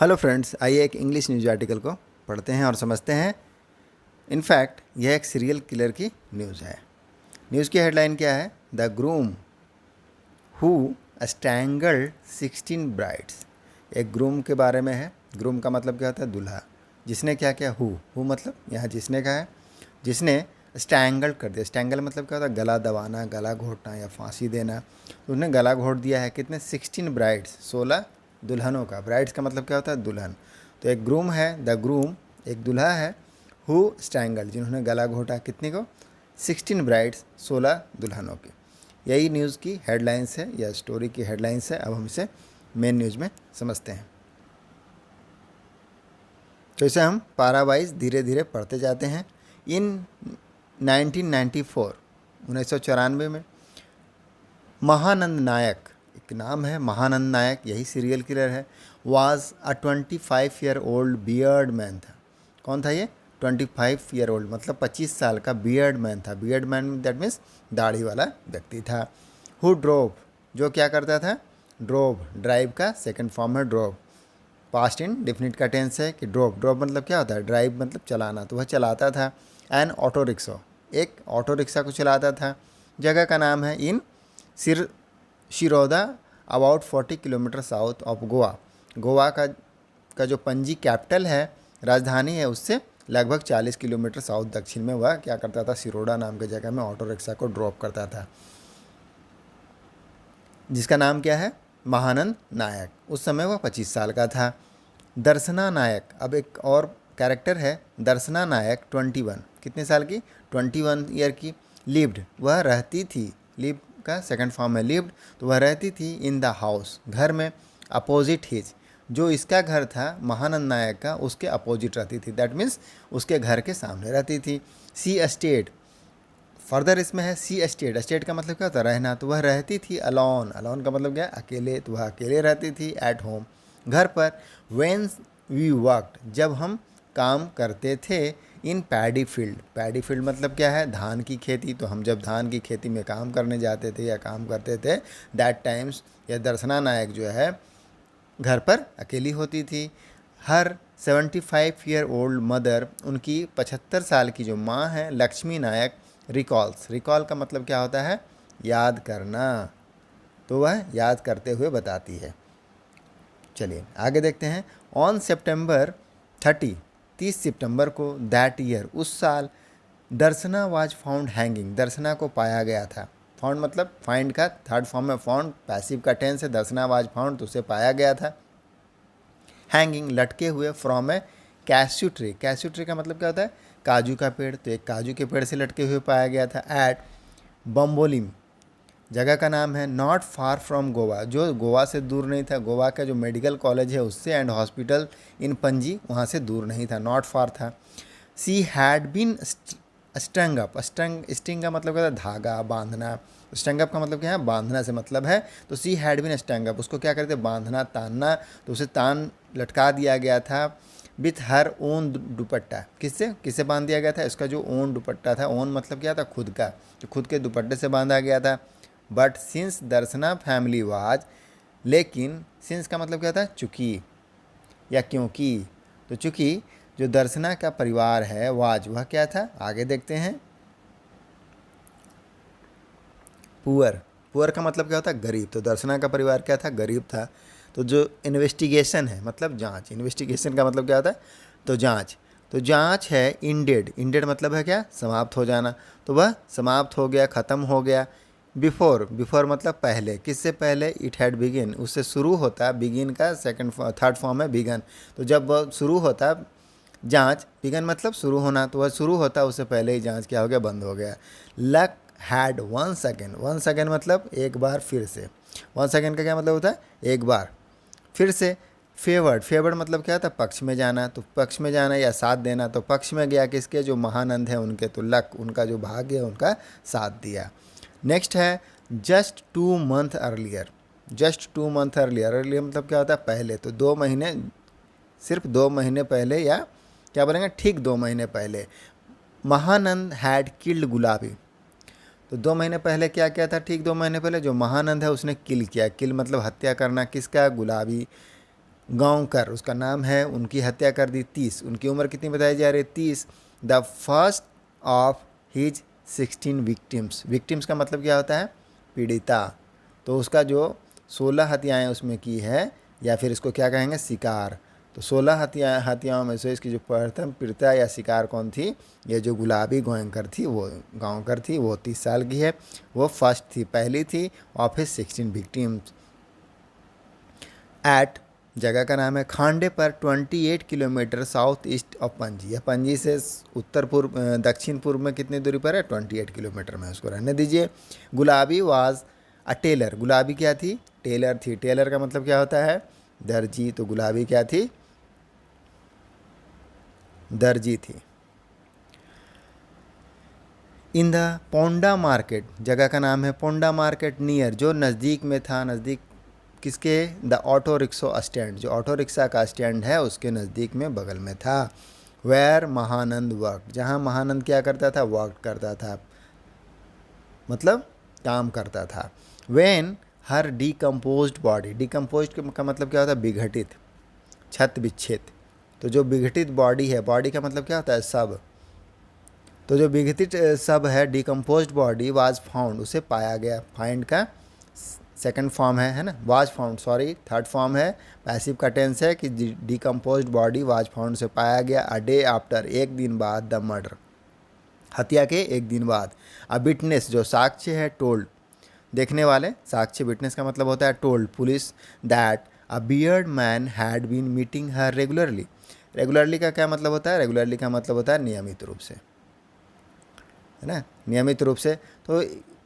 Hello friends, आइए एक English news article को पढ़ते हैं और समझते हैं। इनफैक्ट यह एक सीरियल किलर की न्यूज़ है। न्यूज़ की हेडलाइन क्या है? The groom who strangled 16 brides. एक ग्रूम के बारे में है। ग्रूम का मतलब क्या होता है? दूल्हा। जिसने क्या किया? हु मतलब यहाँ जिसने का है, जिसने स्ट्रैंगल कर दिया। स्ट्रैंगल मतलब क्या होता है? गला दबाना, गला घोटना या फांसी देना। तो उसने गला घोट दिया है। कितने? 16 ब्राइड्स, 16 दुल्हनों का। ब्राइड्स का मतलब क्या होता है? दुल्हन। तो एक ग्रूम है, द ग्रूम एक दूल्हा है, हु स्ट्रैंगल जिन्होंने गला घोटा। कितने को? 16 ब्राइड्स, 16 दुल्हनों की। यही न्यूज़ की हेडलाइंस है या स्टोरी की हेडलाइंस है। अब हम इसे मेन न्यूज़ में समझते हैं। तो इसे हम पारा वाइज धीरे धीरे पढ़ते जाते हैं। इन 1994 1994 में महानंद नायक, एक नाम है महानंद नायक, यही सीरियल किलर है, was a 25 year old beard man था। कौन था ये? 25 ईयर ओल्ड मतलब 25 साल का बियर्ड मैन था। बियर्ड मैन दैट मीन्स दाढ़ी वाला व्यक्ति था। हु ड्रोव, जो क्या करता था? ड्रोव, ड्राइव का सेकंड फॉर्म है ड्रोव। पास्ट इन डिफिनिट का टेंस है कि ड्रोव। ड्रोव मतलब क्या होता है? ड्राइव मतलब चलाना। तो वह चलाता था। एन ऑटो रिक्शा, एक ऑटो रिक्शा को चलाता था। जगह का नाम है in Shiroda, about 40 kilometre south of Goa. Goa का जो पणजी कैपिटल है, राजधानी है, उससे लगभग 40 किलोमीटर साउथ दक्षिण में वह क्या करता था? सिरोडा नाम की जगह में ऑटो रिक्शा को ड्रॉप करता था, जिसका नाम क्या है? महानंद नायक। उस समय वह 25 साल का था। दर्शना नायक, अब एक और कैरेक्टर है दर्शना नायक, 21, कितने साल की? 21 ईयर की। लिव्ड, वह रहती थी। लिव का सेकंड फॉर्म है लिव्ड। तो वह रहती थी इन द हाउस, घर में, अपोजिट हिज, जो इसका घर था महानंद नायक का, उसके अपोजिट रहती थी। दैट मीन्स उसके घर के सामने रहती थी। सी एस्टेट, फर्दर इसमें है सी एस्टेट। एस्टेट का मतलब क्या होता है? रहना। तो वह रहती थी अलोन। अलोन का मतलब क्या है? अकेले। तो वह अकेले रहती थी एट होम, घर पर। व्हेन वी वर्कड, जब हम काम करते थे। इन पैडी फील्ड, पैडी फील्ड मतलब क्या है? धान की खेती। तो हम जब धान की खेती में काम करने जाते थे या काम करते थे, दैट टाइम्स यह दर्शना नायक जो है घर पर अकेली होती थी। हर 75 ईयर ओल्ड मदर, उनकी 75 साल की जो माँ है लक्ष्मी नायक, रिकॉल्स। रिकॉल का मतलब क्या होता है? याद करना। तो वह याद करते हुए बताती है। चलिए आगे देखते हैं। ऑन सितंबर 30 सितंबर को, दैट ईयर, उस साल, दर्शना वाज फाउंड हैंगिंग, दर्शना को पाया गया था। फाउंड मतलब फाइंड का थर्ड फॉर्म में फाउंड, पैसिव का टेंस है। दर्शना वाज फाउंड, तो उसे पाया गया था। हैंगिंग, लटके हुए, from A cashew tree. Cashew tree का मतलब क्या होता है? काजू का पेड़। तो एक काजू के पेड़ से लटके हुए पाया गया था। एट बम्बोलिम, जगह का नाम है, नॉट फार फ्रॉम गोवा, जो गोवा से दूर नहीं था। गोवा का जो मेडिकल कॉलेज है उससे, एंड हॉस्पिटल इन पणजी, वहाँ से दूर नहीं था, नॉट फार था। She had been strung up. String का मतलब क्या था? धागा, बांधना। स्ट्रंग अप का मतलब क्या है? बांधना से मतलब है। तो she had been strung up, उसको क्या करते? बांधना, तानना। तो उसे तान लटका दिया गया था विथ हर ओन दुपट्टा। किससे किससे बांध दिया गया था? इसका जो ओन दुपट्टा था, ओन मतलब क्या था? खुद का। तो खुद के दुपट्टे से बांधा गया था। But since Darshana family was, लेकिन सिंस का मतलब क्या था? चूँकि या क्योंकि। तो चूँकि जो दर्शना का परिवार है वाज, वह क्या था? आगे देखते हैं। पुअर, पुअर का मतलब क्या होता है? गरीब। तो दर्शना का परिवार क्या था? गरीब था। तो जो इन्वेस्टिगेशन है मतलब जांच, इन्वेस्टिगेशन का मतलब क्या होता है? तो जांच। तो जांच है इंडेड, इंडेड मतलब है क्या? समाप्त हो जाना। तो वह समाप्त हो गया, ख़त्म हो गया। बिफोर, बिफोर मतलब पहले। किससे पहले? इट हैड बिगिन, उससे शुरू होता। बिगिन का थर्ड फॉर्म है बिगन। तो जब वह शुरू होता जांच, बिगन मतलब शुरू होना, तो वह शुरू होता, उससे पहले ही जांच क्या हो गया? बंद हो गया। Luck had once again, once again मतलब एक बार फिर से। वंस अगेन का क्या मतलब होता है? एक बार फिर से। फेवर्ड, फेवर्ड मतलब क्या था? पक्ष में जाना। तो पक्ष में जाना या साथ देना। तो पक्ष में गया किसके? जो महानंद है उनके। तो लक, उनका जो भाग्य है, उनका साथ दिया। नेक्स्ट है just 2 month earlier. Just 2 month earlier, earlier मतलब क्या होता है? पहले। तो 2 महीने, सिर्फ 2 महीने पहले, या क्या बोलेंगे? ठीक 2 महीने पहले महानंद हैड किल्ड गुलाबी। तो 2 महीने पहले क्या किया था? ठीक 2 महीने पहले जो महानंद है उसने किल किया। किल मतलब हत्या करना। किसका? गुलाबी। गांवकर उसका नाम है, उनकी हत्या कर दी 30। उनकी उम्र कितनी बताई जा रही है? 30। The first of his 16 victims. Victims का मतलब क्या होता है? पीड़िता। तो उसका जो 16 हत्याएँ उसमें की है, या फिर इसको क्या कहेंगे? शिकार। तो 16 हत्याओं में से इसकी जो प्रथम पीड़िता या शिकार कौन थी? ये जो गुलाबी गोयंकर थी, वो गांवकर थी, वो 30 साल की है, वो फर्स्ट थी, पहली थी ऑफ हिज 16 विक्टिम्स। एट, जगह का नाम है, खांडे पर 28 kilometre south east of Panaji. यह पणजी से उत्तर पूर्व दक्षिण पूर्व में कितनी दूरी पर है? 28 किलोमीटर में, उसको रहने दीजिए। गुलाबी वाज अ टेलर। गुलाबी क्या थी? टेलर थी। टेलर का मतलब क्या होता है? दर्जी। तो गुलाबी क्या थी? दर्जी थी। इन द पोंडा मार्केट, जगह का नाम है पोंडा मार्केट, नियर, जो नज़दीक में था, नज़दीक किसके? द ऑटो रिक्शा स्टैंड, जो ऑटो रिक्शा का स्टैंड है उसके नज़दीक में, बगल में था। वेयर महानंद वर्क, जहाँ महानंद क्या करता था? वर्क करता था, मतलब काम करता था। When her decomposed body, decomposed का मतलब क्या होता है? विघटित, छत विच्छेद। तो जो विघटित बॉडी है, बॉडी का मतलब क्या होता है? सब। तो जो विघटित सब है, डिकम्पोज्ड बॉडी, वाज फाउंड, उसे पाया गया। फाइंड का सेकंड फॉर्म है ना? Was found, sorry, third form है, पैसिव का टेंस है कि डिकम्पोज्ड बॉडी वाज फाउंड से पाया गया। अ डे आफ्टर, एक दिन बाद, द मर्डर, हत्या के एक दिन बाद। अ विटनेस, जो साक्ष्य है, टोल्ड, देखने वाले, साक्ष्य, विटनेस का मतलब होता है told police, that a beard man had been meeting her regularly. Regularly का क्या मतलब होता है? रेगुलरली का मतलब होता है नियमित रूप से, है ना? नियमित रूप से। तो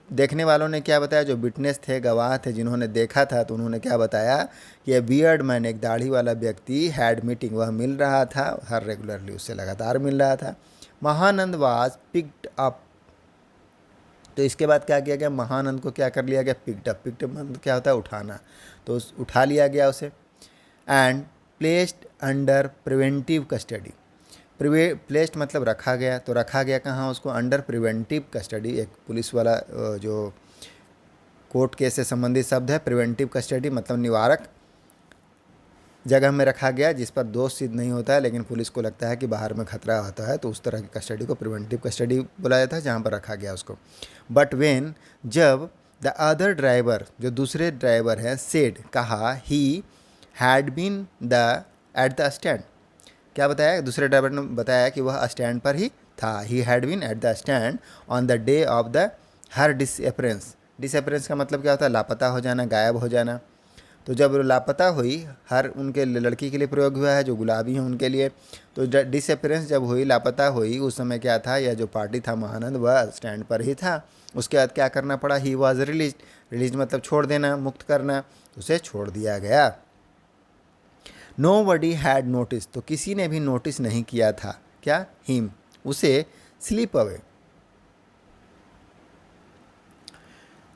देखने वालों ने क्या बताया? जो विटनेस थे, गवाह थे, जिन्होंने देखा था, तो उन्होंने क्या बताया कि ये बियर्ड मैन, एक दाढ़ी वाला व्यक्ति, हैड मीटिंग, वह मिल रहा था, हर रेगुलरली, उससे लगातार मिल रहा था। महानंद वाज पिक्ड अप, तो इसके बाद क्या किया गया? महानंद को क्या कर लिया गया? Picked up. पिक्ड अप मतलब क्या होता है? उठाना। तो उठा लिया गया उसे। And placed under preventive custody, placed मतलब रखा गया, तो रखा गया कहाँ उसको? Under preventive custody. एक पुलिस वाला जो कोर्ट केस से संबंधित शब्द है। प्रिवेंटिव कस्टडी मतलब निवारक जगह में रखा गया, जिस पर दोष सिद्ध नहीं होता है लेकिन पुलिस को लगता है कि बाहर में खतरा होता है, तो उस तरह की कस्टडी को प्रिवेंटिव कस्टडी बोला जाता है, जहाँ पर रखा गया उसको। बट वेन, जब द अदर ड्राइवर, जो दूसरे ड्राइवर हैं, सेड, कहा, he had been the at the stand, क्या बताया? दूसरे ड्राइवर ने बताया कि वह स्टैंड पर ही था। He had been at the stand on the day of the her disappearance. Disappearance का मतलब क्या होता है? लापता हो जाना, गायब हो जाना। तो जब लापता हुई, हर उनके लड़की के लिए प्रयोग हुआ है, जो गुलाबी हैं उनके लिए। तो डिसअपरेंस जब हुई, लापता हुई, उस समय क्या था? यह जो पार्टी था महानंद, वह स्टैंड पर ही था। उसके बाद क्या करना पड़ा? ही वॉज रिलीज, रिलीज मतलब छोड़ देना, मुक्त करना, उसे छोड़ दिया गया। नो बडी हैड नोटिस, तो किसी ने भी नोटिस नहीं किया था, क्या? हिम, उसे, स्लीप अवे।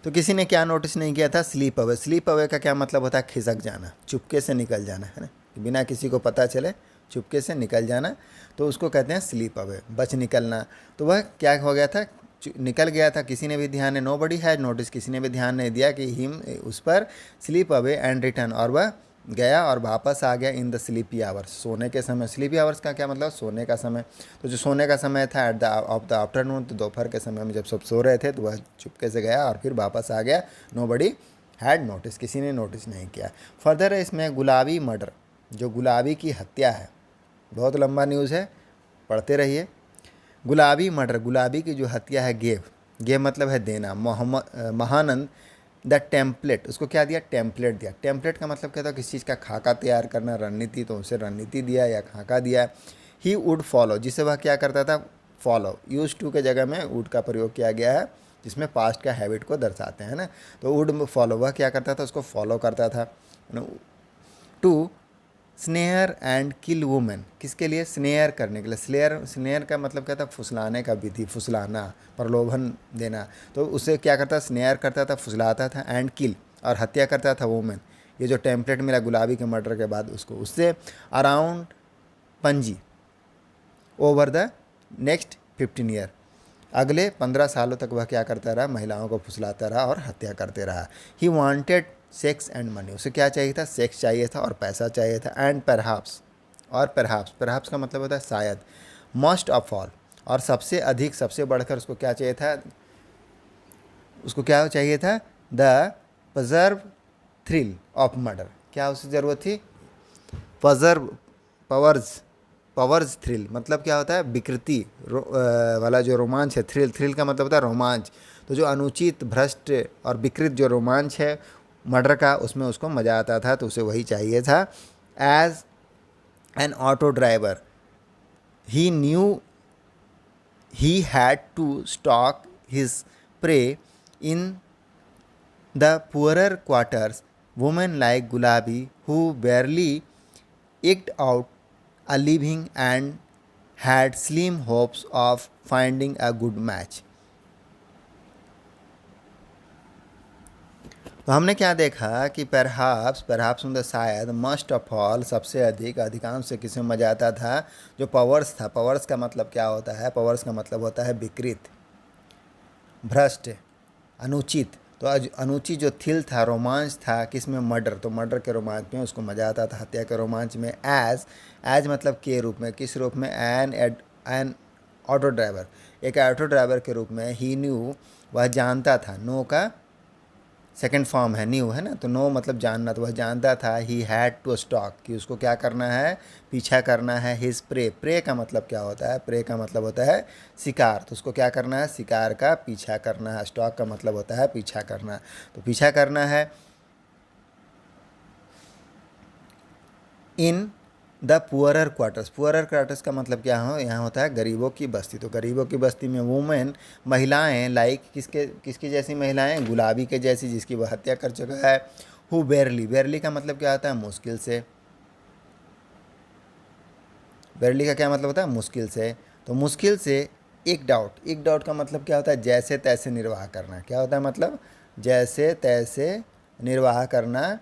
तो किसी ने क्या नोटिस नहीं किया था? Sleep away. स्लीप अवे का क्या मतलब होता है? खिसक जाना, चुपके से निकल जाना, है ना? बिना किसी को पता चले चुपके से निकल जाना, तो उसको कहते हैं स्लीप अवे, बच निकलना। तो वह क्या हो गया था? निकल गया था, किसी ने भी ध्यान नहीं, नो बडी हैड नोटिस, किसी ने भी ध्यान नहीं दिया कि हिम, उस पर, स्लीप अवे एंड रिटर्न, और वह गया और वापस आ गया इन द स्लीपी आवर्स, सोने के समय। स्लीपी आवर्स का क्या मतलब? सोने का समय। तो जो सोने का समय था at the of the afternoon, तो दोपहर के समय में जब सब सो रहे थे, तो वह चुपके से गया और फिर वापस आ गया। नो बडी हैड नोटिस, किसी ने नोटिस नहीं किया। फर्दर है इसमें गुलाबी मर्डर, जो गुलाबी की हत्या है, बहुत लंबा न्यूज़ है, पढ़ते रहिए। गुलाबी मर्डर, गुलाबी की जो हत्या है, गेव, गेव मतलब है देना। महानंद द टेम्पलेट, उसको क्या दिया? टेम्पलेट दिया। टेम्पलेट का मतलब क्या था? किसी चीज़ का खाका तैयार करना, रणनीति, तो उसे रणनीति दिया या खाका दिया। ही वुड फॉलो, जिसे वह क्या करता था? फॉलो। यूज टू के जगह में वुड का प्रयोग किया गया है, जिसमें पास्ट का हैबिट को दर्शाते हैं ना। तो वुड फॉलो, वह क्या करता था? उसको फॉलो करता था। To snare and kill women, किसके लिए? स्नेयर करने के लिए। स्नेयर का मतलब क्या था? फुसलाने का विधि, फुसलाना, प्रलोभन देना। तो उसे क्या करता? स्नेयर करता था, फुसलाता था, एंड किल, और हत्या करता था वुमेन। ये जो टेम्पलेट मिला गुलाबी के मर्डर के बाद उसको, उससे अराउंड पंजी ओवर द नेक्स्ट 15 ईयर, अगले 15 सालों तक वह क्या करता रहा? महिलाओं को फुसलाता रहा और हत्या करते रहा। He wanted sex and money, उसे क्या चाहिए था, सेक्स चाहिए था और पैसा चाहिए था, एंड परहैप्स, और परहैप्स का मतलब होता है शायद, मोस्ट ऑफ ऑल, और सबसे अधिक, सबसे बढ़कर उसको क्या चाहिए था, उसको क्या चाहिए था, द पजर्व थ्रिल ऑफ मर्डर, क्या उसे ज़रूरत थी, पजर्व, पवर्स, पवर्स थ्रिल मतलब क्या होता है, विकृति वाला जो रोमांच है, थ्रिल, थ्रिल का मतलब होता है रोमांच, तो जो अनुचित, भ्रष्ट और विकृत जो रोमांच है मर्डर का, उसमें उसको मज़ा आता था, तो उसे वही चाहिए था। As an auto driver he knew he had to stalk his prey in the poorer quarters, women like Gulabi who barely eked out a living and had slim hopes of finding a good match. तो हमने क्या देखा कि perhaps मतलब शायद, must of all सबसे अधिक, अधिकांश से किसमें मजा आता था, जो पवर्स था, पवर्स का मतलब क्या होता है, पवर्स का मतलब होता है विकृत, भ्रष्ट, अनुचित, तो अनुचित जो थ्रिल था, रोमांच था किसमें, मर्डर, तो मर्डर के रोमांच में उसको मज़ा आता था, हत्या के रोमांच में। एज मतलब के रूप में, किस रूप में, एन ऑटो ड्राइवर, एक ऑटो ड्राइवर के रूप में, ही न्यू वह जानता था, नो का सेकेंड फॉर्म है, न्यू है ना, तो नो मतलब जानना, तो वह जानता था, ही हैड टू स्टॉक, कि उसको क्या करना है, पीछा करना है, हिज प्रे, प्रे का मतलब क्या होता है, प्रे का मतलब होता है शिकार, तो उसको क्या करना है, शिकार का पीछा करना है, स्टॉक का मतलब होता है पीछा करना, तो पीछा करना है। In the poorer quarters, poorer quarters का मतलब क्या हो, यहाँ होता है गरीबों की बस्ती, तो गरीबों की बस्ती में वुमेन, महिलाएं, लाइक किसके, किसकी जैसी महिलाएं, गुलाबी के जैसी, जिसकी वह हत्या कर चुका है, हु बेरली, बेरली का मतलब क्या होता है, मुश्किल से, बेरली का क्या मतलब होता है, मुश्किल से, तो मुश्किल से, एक डाउट, एक डाउट का मतलब क्या होता है, जैसे तैसे निर्वाह करना, क्या होता है मतलब, जैसे तैसे निर्वाह करना,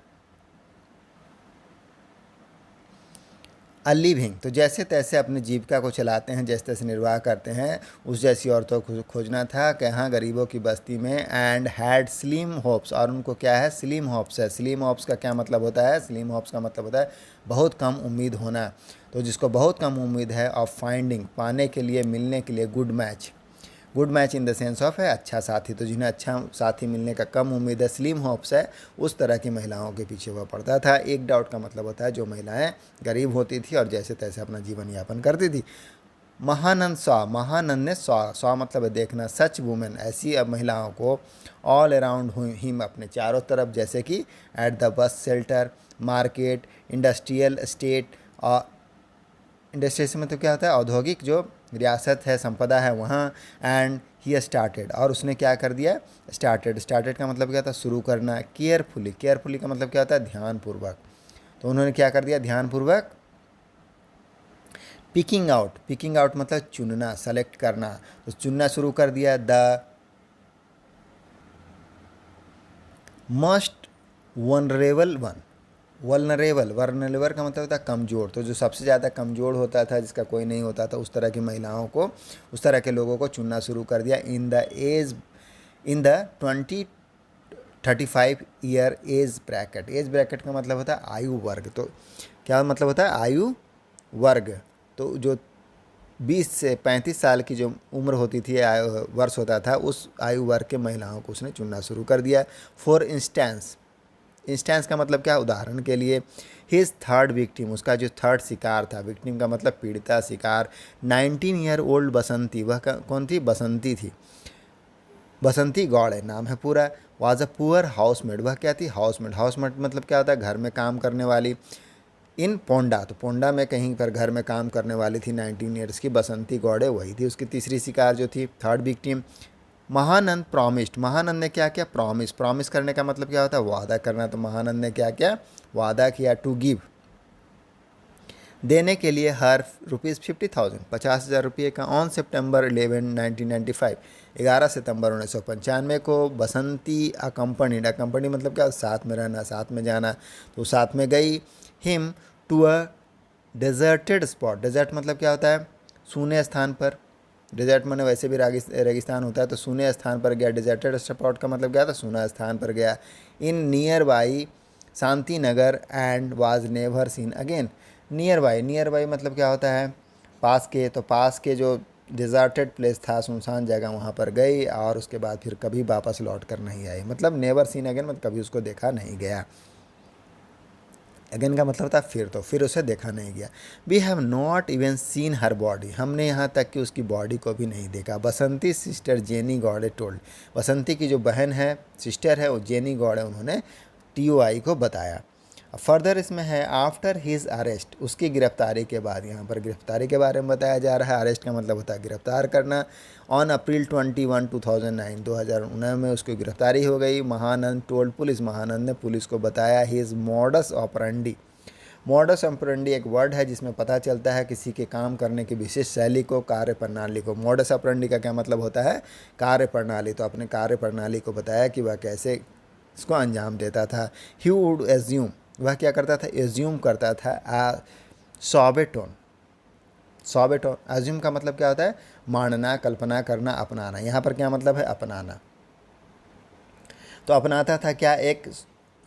अ लिविंग, तो जैसे तैसे अपनी जीविका को चलाते हैं, जैसे तैसे निर्वाह करते हैं, उस जैसी औरतों को खोजना था, कहाँ, गरीबों की बस्ती में, एंड हैड स्लिम होप्स, और उनको क्या है, स्लिम होप्स है, स्लिम होप्स का क्या मतलब होता है, स्लिम होप्स का मतलब होता है बहुत कम उम्मीद होना, तो जिसको बहुत कम उम्मीद है, ऑफ फाइंडिंग, पाने के लिए, मिलने के लिए, good match, good match in the sense of है अच्छा साथी, तो जिन्हें अच्छा साथी मिलने का कम उम्मीद है, स्लिम होप्स है, उस तरह की महिलाओं के पीछे वह पड़ता था। एक डाउट का मतलब होता है जो महिलाएं गरीब होती थी और जैसे तैसे अपना जीवन यापन करती थी। महानंद सॉ, महानंद ने सॉ मतलब है देखना, सच वुमेन, ऐसी अब महिलाओं को, ऑल अराउंड हिम, अपने चारों तरफ, जैसे कि at the bus shelter, market, industrial state, और इंडस्ट्री से मतलब क्या होता है, औद्योगिक जो रियासत है, संपदा है वहाँ, एंड ही स्टार्टेड, और उसने क्या कर दिया, स्टार्टेड, स्टार्टेड का मतलब क्या था, शुरू करना, केयरफुली, केयरफुली का मतलब क्या होता है, ध्यानपूर्वक, तो उन्होंने क्या कर दिया, ध्यानपूर्वक, पिकिंग आउट, पिकिंग आउट मतलब चुनना, सेलेक्ट करना, तो चुनना शुरू कर दिया, the most vulnerable one, vulnerable, vulnerable का मतलब होता है कमज़ोर, तो जो सबसे ज़्यादा कमज़ोर होता था, जिसका कोई नहीं होता था, उस तरह की महिलाओं को, उस तरह के लोगों को चुनना शुरू कर दिया। In the 20-35 year age bracket, age bracket का मतलब होता है आयु वर्ग, तो क्या मतलब होता है, आयु वर्ग, तो जो 20 से 35 साल की जो उम्र होती थी, वर्ष होता था, उस आयु वर्ग के महिलाओं को उसने चुनना शुरू कर दिया। फॉर इंस्टेंस, इंस्टेंस का मतलब क्या, उदाहरण के लिए, हिज थर्ड विक्टिम, उसका जो थर्ड शिकार था, विक्टिम का मतलब पीड़िता, शिकार, 19 ईयर ओल्ड बसंती, वह कौन थी, बसंती थी, बसंती गौड़ है नाम है पूरा, वाज अ पुअर हाउसमेड, वह क्या थी, हाउसमेड, हाउसमेड मतलब क्या होता है, घर में काम करने वाली, इन पोंडा, तो पोंडा में कहीं पर घर में काम करने वाली थी, 19 ईयर्स की बसंती गौड़े, वही थी उसकी तीसरी शिकार जो थी, third victim. Mahanand promised, Mahanand ने क्या किया, प्रॉमिस, प्रॉमिस करने का मतलब क्या होता है, वादा करना, तो महानंद ने क्या किया, वादा किया, टू गिव, देने के लिए, हर ₹50,000, 50,000 रुपये का, ऑन सितंबर 11, 1995, 11 सितंबर 1995 को, बसंती अकम्पनीड, अकम्पनी मतलब क्या, साथ में रहना, साथ में जाना, तो साथ में गई, him to a deserted spot, desert मतलब क्या होता है, सूने स्थान पर, डेजर्ट माने वैसे भी रेगिस्तान होता है, तो सूने स्थान पर गया। डिजर्टेड स्पॉट का मतलब क्या था, सूना स्थान पर गया। In near by Shanti Nagar and was never seen again. Near by मतलब क्या होता है, पास के। तो पास के जो डिज़र्टेड प्लेस था, सुनसान जगह, वहाँ पर गई और उसके बाद फिर कभी वापस लौट कर नहीं आई। मतलब नेवर सीन अगेन मतलब कभी उसको देखा नहीं गया। अगेन का मतलब था फिर, तो फिर उसे देखा नहीं गया। We have not even seen her body, हमने यहाँ तक कि उसकी बॉडी को भी नहीं देखा। बसंती सिस्टर जेनी गौड़े टोल्ड, बसंती की जो बहन है, सिस्टर है, वो जेनी गौड़े, उन्होंने टीओआई को बताया। फर्दर इसमें है आफ्टर हिज अरेस्ट, उसकी गिरफ्तारी के बाद। यहाँ पर गिरफ्तारी के बारे में बताया जा रहा है। अरेस्ट का मतलब होता है गिरफ्तार करना। ऑन अप्रैल 21, 2009, 2009 में उसकी गिरफ्तारी हो गई। महानंद टोल्ड पुलिस, महानंद ने पुलिस को बताया his modus operandi. Modus operandi एक वर्ड है जिसमें पता चलता है किसी के काम करने की विशेष शैली को, कार्य प्रणाली को। मॉडस ऑपरेंडी का क्या मतलब होता है, कार्य प्रणाली। तो अपने कार्य प्रणाली को बताया कि वह कैसे इसको अंजाम देता था। ही वुड एज्यूम, वह क्या करता था, एज्यूम करता था आ सॉबेटोन। सॉबेटोन, एज्यूम का मतलब क्या होता है, मानना, कल्पना करना, अपनाना। यहाँ पर क्या मतलब है, अपनाना। तो अपनाता था क्या, एक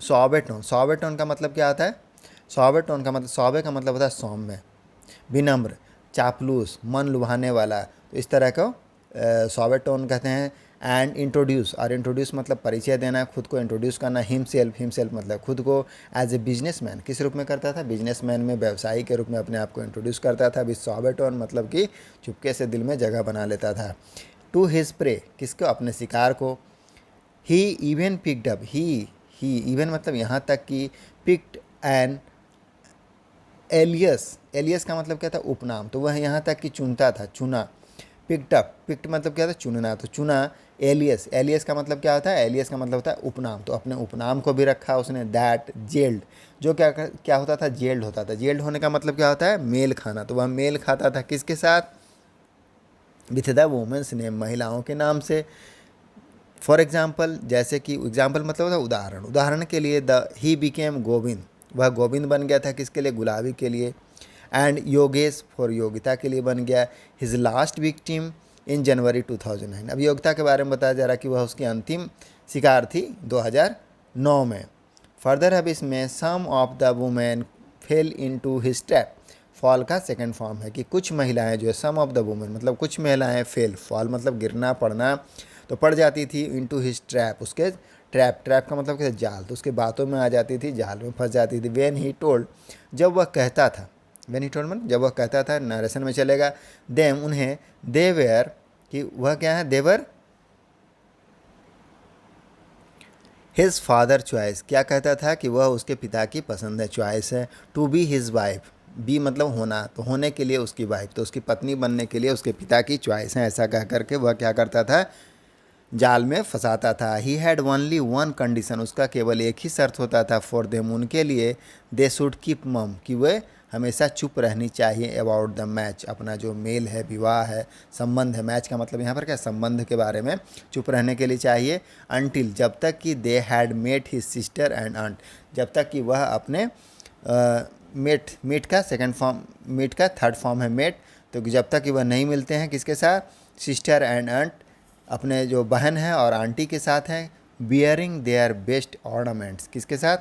सॉबेटोन। सॉबेटोन का मतलब क्या होता है, सॉबेटोन का मतलब, सौबे का मतलब होता है सौम्य, विनम्र, चापलूस, मन लुभाने वाला। तो इस तरह को सॉबेटोन कहते हैं। एंड इंट्रोड्यूस, और इंट्रोड्यूस मतलब परिचय देना, खुद को इंट्रोड्यूस करना। हिमसेल्फ मतलब खुद को एज ए बिजनेसमैन किस रूप में करता था, बिजनेसमैन में, व्यवसायी के रूप में अपने आप को इंट्रोड्यूस करता था। विद सॉबेटोन मतलब कि चुपके से दिल में जगह बना लेता था। टू हिज प्रे, किसको, अपने शिकार को। ही इवन पिक्ड अप, ही इवन मतलब यहाँ तक कि पिक्ड एन एलियस, एलियस का मतलब क्या था, उपनाम। तो वह यहाँ तक कि चुनता था, चुना। पिक्ड अप, पिक्ड मतलब क्या था, चुनना, तो चुना। एलियस, एलियस का मतलब क्या होता है, एलियस का मतलब होता है उपनाम। तो अपने उपनाम को भी रखा उसने। दैट जेल्ड, जो क्या होता था, जेल्ड होता था। जेल्ड होने का मतलब क्या होता है, मेल खाना। तो वह मेल खाता था किसके साथ, विथ द वुमेन्स नेम, महिलाओं के नाम से। फॉर एग्जाम्पल, जैसे कि एग्जाम्पल मतलब होता है उदाहरण। उदाहरण के लिए द ही बिकेम गोविंद, वह गोविंद बन गया था किसके लिए, गुलाबी के लिए। एंड योगेश फॉर योगिता के लिए बन गया। हिज लास्ट विक्टिम इन जनवरी 2009। अब योगिता के बारे में बताया जा रहा है कि वह उसकी अंतिम शिकार थी 2009 में। फर्दर अब इसमें some of the women fell into his trap, fall का सेकेंड फॉर्म है कि कुछ महिलाएं जो है, सम ऑफ द वुमेन मतलब कुछ महिलाएं, फेल, फॉल मतलब गिरना, पड़ना, तो पड़ जाती थी इनटू हिज ट्रैप, उसके ट्रैप का मतलब क्या, जाल। तो उसके बातों में आ जाती थी, जाल में फंस जाती थी। व्हेन ही टोल्ड, जब वह कहता था, व्हेन ही टोल्ड मतलब जब वह कहता था, नरेशन में चलेगा। देम उन्हें, दे वेयर कि वह क्या है, देवर हिज फादर चॉइस, क्या कहता था कि वह उसके पिता की पसंद है, चॉइस है। To be his wife, be मतलब होना, तो होने के लिए उसकी वाइफ, तो उसकी पत्नी बनने के लिए उसके पिता की चॉइस है। ऐसा कह करके वह क्या करता था, जाल में फंसाता था। He had only one condition, उसका केवल एक ही शर्त होता था। फॉर देम, उनके लिए। दे शुड कीप मम, कि वे हमेशा चुप रहनी चाहिए। अबाउट द मैच, अपना जो मेल है, विवाह है, संबंध है। मैच का मतलब यहाँ पर क्या, संबंध के बारे में चुप रहने के लिए चाहिए। अनटिल, जब तक कि they had met his sister and aunt, जब तक कि वह अपने मेट का सेकंड फॉर्म, मेट का थर्ड फॉर्म है मेट। तो जब तक कि वह नहीं मिलते हैं किसके साथ, सिस्टर एंड आंट, अपने जो बहन है और आंटी के साथ हैं। बियरिंग देयर बेस्ट ऑर्नामेंट्स, किसके साथ,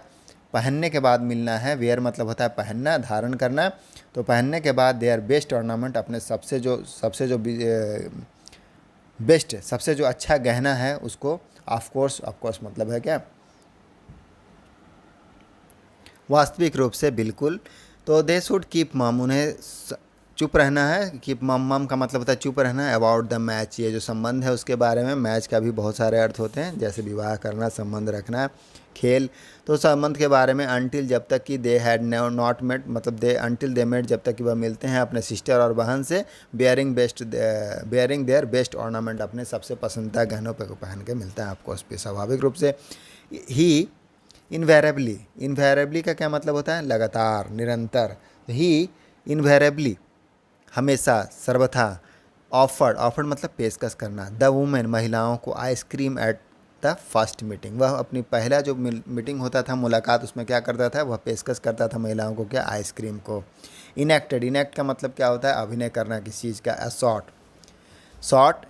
पहनने के बाद मिलना है। वेयर मतलब होता है पहनना, धारण करना। तो पहनने के बाद देयर बेस्ट ऑर्नामेंट, अपने सबसे जो बेस्ट, सबसे जो अच्छा गहना है उसको। ऑफ कोर्स मतलब है क्या, वास्तविक रूप से, बिल्कुल। तो दे शुड कीप मम, उन्हें चुप रहना है। कीप मम, मम का मतलब होता है चुप रहना है। अबाउट द मैच, ये जो संबंध है उसके बारे में। मैच का भी बहुत सारे अर्थ होते हैं, जैसे विवाह करना, संबंध रखना, खेल। तो संबंध के बारे में। अनटिल, जब तक कि दे हैड नॉट मेट, मतलब दे अनटिल दे मेट, जब तक कि वह मिलते हैं अपने सिस्टर और बहन से। बियरिंग देयर बेस्ट ऑर्नामेंट, अपने सबसे पसंदीदा गहनों पर पहन के मिलता है आपको, उस पर स्वाभाविक रूप से। ही इन्वेरेबली का क्या मतलब होता है, लगातार, निरंतर। ही इन्वेरेबली, हमेशा, सर्वथा। ऑफर्ड मतलब पेशकश करना। द वुमेन, महिलाओं को। Ice cream at the first meeting, वह अपनी पहला जो मीटिंग होता था, मुलाकात, उसमें क्या करता था, वह पेशकश करता था महिलाओं को, क्या, आइसक्रीम को। इनेक्ट का मतलब क्या होता है, अभिनय करना किसी चीज़ का। Assort, short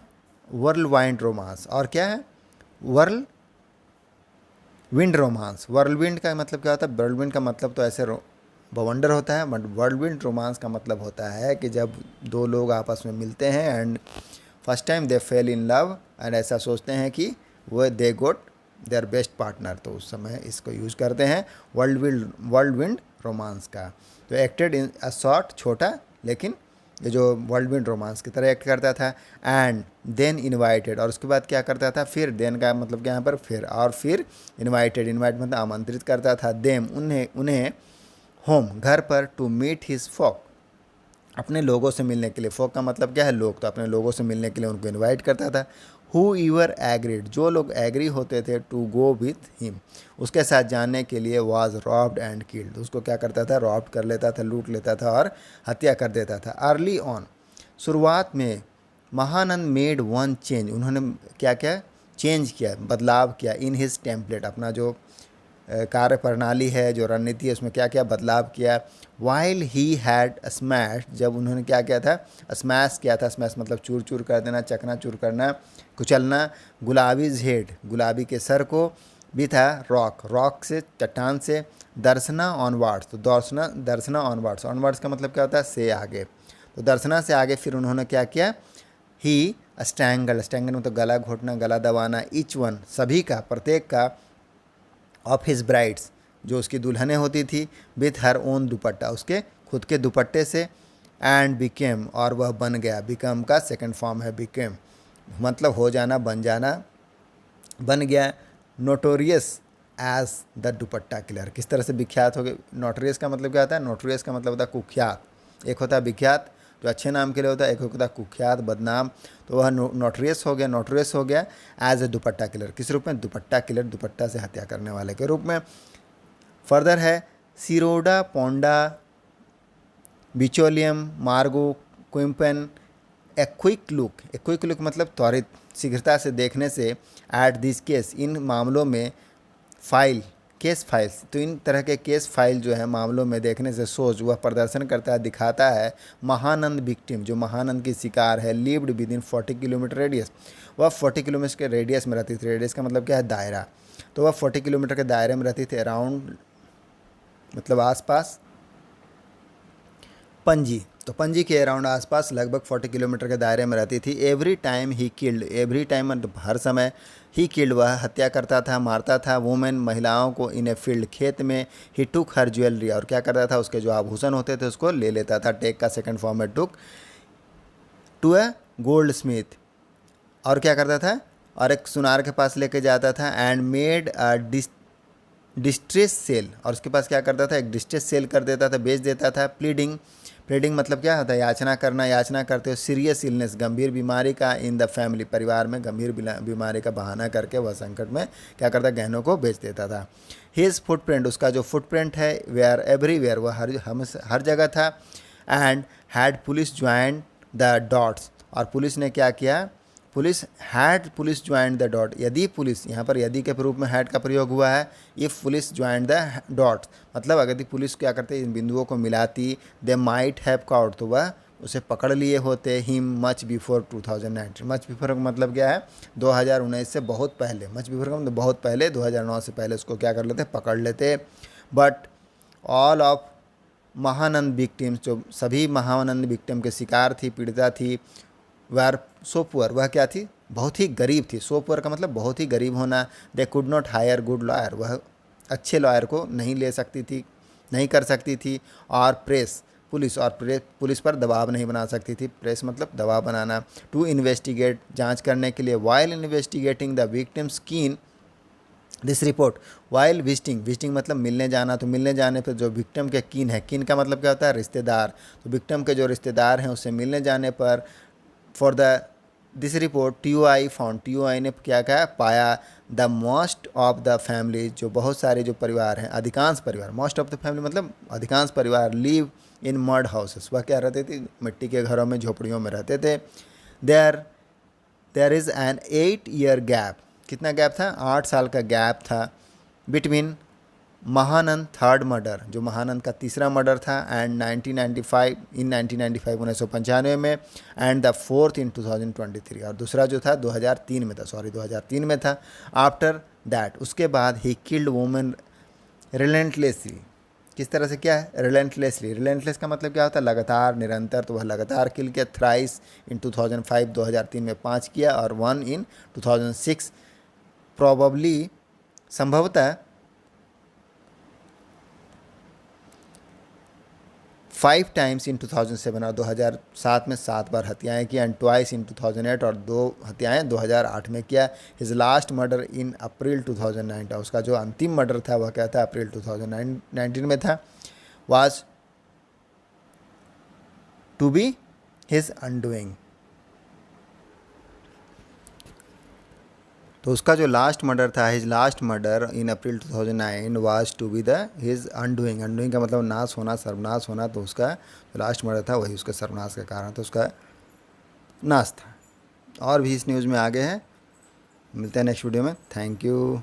world wide romance, और क्या है world wind romance. World wind का मतलब क्या होता है, वर्ल्ड विंड का मतलब तो ऐसे बवंडर होता है, बट वर्ल्ड विंड रोमांस का मतलब होता है कि जब दो लोग आपस में मिलते हैं and first time they fail in love and ऐसा सोचते हैं कि वो दे गोट देयर बेस्ट पार्टनर, तो उस समय इसको यूज करते हैं वर्ल्ड विंड रोमांस का। तो एक्टेड इन अ शॉर्ट, छोटा, लेकिन ये जो वर्ल्ड विंड रोमांस की तरह एक्ट करता था। एंड देन इनवाइटेड, और उसके बाद क्या करता था, फिर देन का मतलब क्या यहाँ पर फिर, और फिर इनवाइटेड, इनवाइट मतलब आमंत्रित करता था देम उन्हें होम, घर पर, टू मीट हिज फॉक, अपने लोगों से मिलने के लिए। फॉक का मतलब क्या है, लोग, तो अपने लोगों से मिलने के लिए उनको इनवाइट करता था। हु ईवर एग्रीड, जो लोग एग्री होते थे, टू गो विथ हिम, उसके साथ जाने के लिए, वॉज रॉब्ड एंड किल्ड, उसको क्या करता था, रॉब्ड कर लेता था, लूट लेता था और हत्या कर देता था। अर्ली ऑन, शुरुआत में, महानंद मेड वन चेंज, उन्होंने क्या क्या चेंज किया, बदलाव किया, इन हिज टेम्पलेट, अपना जो कार्य प्रणाली है, जो रणनीति है, उसमें क्या क्या बदलाव किया। वाइल ही हैड स्मैश, जब उन्होंने क्या किया था, स्मैश किया था, स्मैश मतलब चूर चूर कर देना, चकना चूर करना, कुचलना, गुलाबी झेड, गुलाबी के सर को, भी था रॉक, रॉक से, चट्टान से, दर्शना ऑनवर्ड्स, तो दर्शना ऑनवर्ड्स, ऑनवर्ड्स का मतलब क्या होता है, से आगे, तो दर्शना से आगे फिर उन्होंने क्या किया, ही स्टैंगल, स्टैंगल मतलब गला घोटना, गला दबाना, ईच वन, सभी का, प्रत्येक का, ऑफ हिज ब्राइड्स, जो उसकी दुल्हनें होती थी, विथ हर ओन दुपट्टा, उसके खुद के दुपट्टे से, एंड बिकेम, और वह बन गया, बिकम का सेकंड फॉर्म है बिकेम, मतलब हो जाना, बन जाना, बन गया, notorious as the dupatta killer, किस तरह से विख्यात हो गए। नोटोरियस का मतलब क्या होता है, नोटोरियस का मतलब होता है कुख्यात, एक होता है विख्यात जो अच्छे नाम के लिए होता है, एक होता है कुख्यात, बदनाम, तो वह नोटोरियस हो गया, नोटोरियस हो गया एज ए दुपट्टा किलर, किस रूप में, दुपट्टा किलर, दुपट्टा से हत्या करने वाले के रूप में। फर्दर है सिरोडा, पोंडा, बिचोलियम, मार्गो, क्विम्पन, ए क्विक लुक मतलब त्वरित, शीघ्रता से देखने से, एट दिस केस, इन मामलों में, फाइल, केस फाइल्स, तो इन तरह के केस फाइल जो है मामलों में देखने से, सोच, वह प्रदर्शन करता है, दिखाता है, महानंद विक्टिम, जो महानंद की शिकार है, lived with in 40 kilometre radius, वह 40 किलोमीटर के रेडियस में रहती थी। रेडियस का मतलब क्या है, दायरा, तो वह 40 किलोमीटर के दायरे में रहती थी, अराउंड मतलब आसपास, पंजी, तो पंजी के अराउंड आसपास लगभग 40 किलोमीटर के दायरे में रहती थी। Every time he killed, every time मतलब हर समय, ही किल्ड वह हत्या करता था, मारता था, वुमेन महिलाओं को, इन ए फील्ड खेत में, ही टुक हर ज्वेलरी, और क्या करता था, उसके जो आभूषण होते थे उसको ले लेता था, टेक का सेकंड फॉर्म है टुक, टू ए गोल्ड स्मिथ, और क्या करता था, और एक सुनार के पास लेके जाता था, and made a distress cell, और उसके पास क्या करता था, एक डिस्ट्रेस सेल कर देता था, बेच देता था। प्लीडिंग, प्लीडिंग मतलब क्या होता है, याचना करना, याचना करते हो, सीरियस इलनेस, गंभीर बीमारी का, इन द फैमिली, परिवार में गंभीर बीमारी का बहाना करके वह संकट में क्या करता, गहनों को बेच देता था। हिज फुटप्रिंट, उसका जो फुटप्रिंट है, वेयर एवरीवेयर, वह हर जगह था। And had police joined the dots, और पुलिस ने क्या किया, पुलिस ज्वाइंड द डॉट, यदि पुलिस, यहाँ पर यदि के रूप में हैड का प्रयोग हुआ है, if police joined the dots, मतलब अगर यदि पुलिस क्या करते, इन बिंदुओं को मिलाती, दे माइट हैव कॉट, तो वह उसे पकड़ लिए होते, him much before 2019, much before का मतलब क्या है, 2019 से बहुत पहले, मच बिफोर का मतलब बहुत पहले, 2009 से पहले उसको क्या कर लेते, पकड़ लेते। But all of Mahanand victims, जो सभी महानंद विक्टिम के शिकार थी, पीड़िता थी, वह सो पुअर, वह क्या थी, बहुत ही गरीब थी, सो पुअर का मतलब बहुत ही गरीब होना। They could not hire good lawyer, वह अच्छे लॉयर को नहीं ले सकती थी, नहीं कर सकती थी। और प्रेस, पुलिस पर दबाव नहीं बना सकती थी, प्रेस मतलब दबाव बनाना। टू इन्वेस्टिगेट, जांच करने के लिए, वाइल इन्वेस्टिगेटिंग द विक्टिम्स कीन दिस रिपोर्ट, वाइल विजिटिंग मतलब मिलने जाना, तो मिलने जाने पर जो विक्टिम के कीन है, कीन का मतलब क्या होता है, रिश्तेदार, तो विक्टिम के जो रिश्तेदार हैं उससे मिलने जाने पर, for the this report, TOI found, TOI ने क्या कहा, पाया, the most of the family, जो बहुत सारे जो परिवार हैं, अधिकांश परिवार, मोस्ट ऑफ द फैमिली मतलब अधिकांश परिवार, लिव इन मड हाउसेस, वह क्या रहते थे, मिट्टी के घरों में, झोपड़ियों में रहते थे। There is an 8 year gap, कितना गैप था, 8 साल का गैप था, बिटवीन महानंद थर्ड मर्डर, जो महानंद का तीसरा मर्डर था, एंड 1995 इन 1995 में, एंड द फोर्थ इन 2023, और दूसरा जो था 2003 में था, 2003 में था। आफ्टर दैट, उसके बाद ही किल्ड वुमेन रिलेंटलेसली। किस तरह से, क्या है रिलेंटलेसली? रिलेंटलेस का मतलब क्या होता है? लगातार, निरंतर। तो वह लगातार किल किया। थ्राइस इन 2005, 2003 में 5 किया, और 1 इन 2006। प्रोबेबली, संभवतः 5 टाइम्स इन 2007, और 2007 में 7 बार हत्याएं किया, एंड ट्वाइस इन 2008, और 2 हत्याएं 2008 में किया। His last murder in April 2009, उसका जो अंतिम मर्डर था वह क्या था? अप्रैल 2019 में था। Was to be his undoing. तो उसका जो लास्ट मर्डर था, his last murder in April 2009 was to be the his undoing. Undoing का मतलब नाश होना, सर्वनाश होना। तो उसका जो लास्ट मर्डर था वही उसका सर्वनाश का कारण था, उसका नाश था। और भी इस न्यूज़ में आगे हैं। मिलते हैं नेक्स्ट वीडियो में। Thank you.